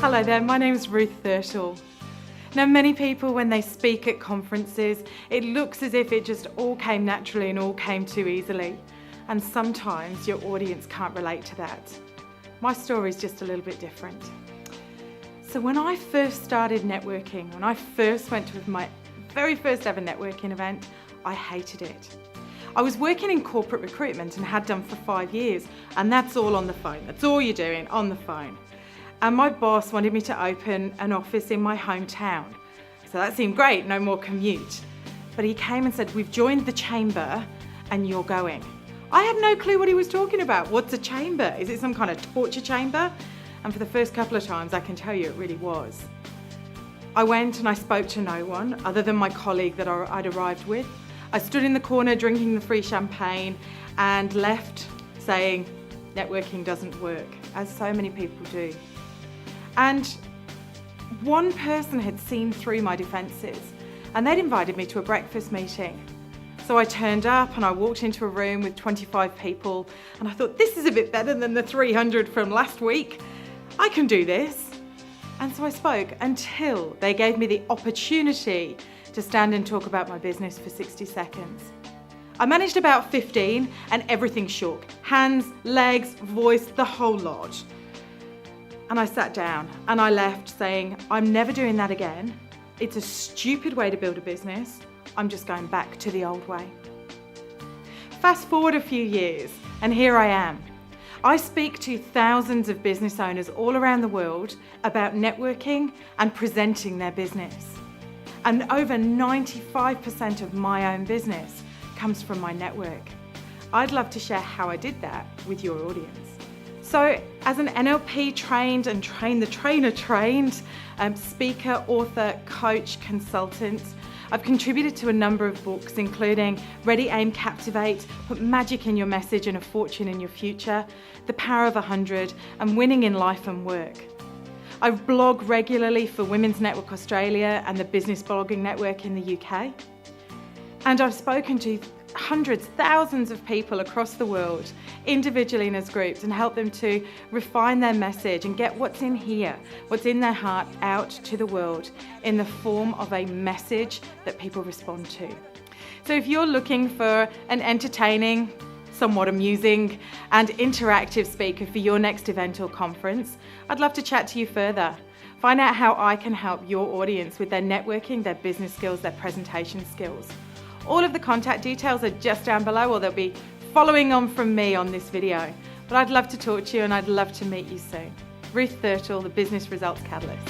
Hello there, my name is Ruth Thirtle. Now, many people, when they speak at conferences, it looks as if it just all came naturally and all came too easily. And sometimes your audience can't relate to that. My story is just a little bit different. So when I first started networking, when I first went to my very first ever networking event, I hated it. I was working in corporate recruitment and had done for 5 years, and that's all on the phone. That's all you're doing, on the phone. And my boss wanted me to open an office in my hometown. So that seemed great, no more commute. But he came and said, "We've joined the chamber and you're going." I had no clue what he was talking about. What's a chamber? Is it some kind of torture chamber? And for the first couple of times, I can tell you it really was. I went and I spoke to no one other than my colleague that I'd arrived with. I stood in the corner drinking the free champagne and left saying, networking doesn't work, as so many people do. And one person had seen through my defences and they'd invited me to a breakfast meeting. So I turned up and I walked into a room with 25 people and I thought, this is a bit better than the 300 from last week. I can do this. And so I spoke until they gave me the opportunity to stand and talk about my business for 60 seconds. I managed about 15 and everything shook. Hands, legs, voice, the whole lot. And I sat down and I left saying, I'm never doing that again. It's a stupid way to build a business. I'm just going back to the old way. Fast forward a few years and here I am. I speak to thousands of business owners all around the world about networking and presenting their business. And over 95% of my own business comes from my network. I'd love to share how I did that with your audience. So as an NLP trained and train the trainer trained speaker, author, coach, consultant, I've contributed to a number of books, including Ready, Aim, Captivate, Put Magic in Your Message and a Fortune in Your Future, The Power of 100, and Winning in Life and Work. I blog regularly for Women's Network Australia and the Business Blogging Network in the UK. And I've spoken to hundreds, thousands of people across the world, individually and as groups, and help them to refine their message and get what's in here, what's in their heart, out to the world in the form of a message that people respond to. So if you're looking for an entertaining, somewhat amusing and interactive speaker for your next event or conference, I'd love to chat to you further. Find out how I can help your audience with their networking, their business skills, their presentation skills. All of the contact details are just down below, or they'll be following on from me on this video. But I'd love to talk to you and I'd love to meet you soon. Ruth Thirtle, the Business Results Catalyst.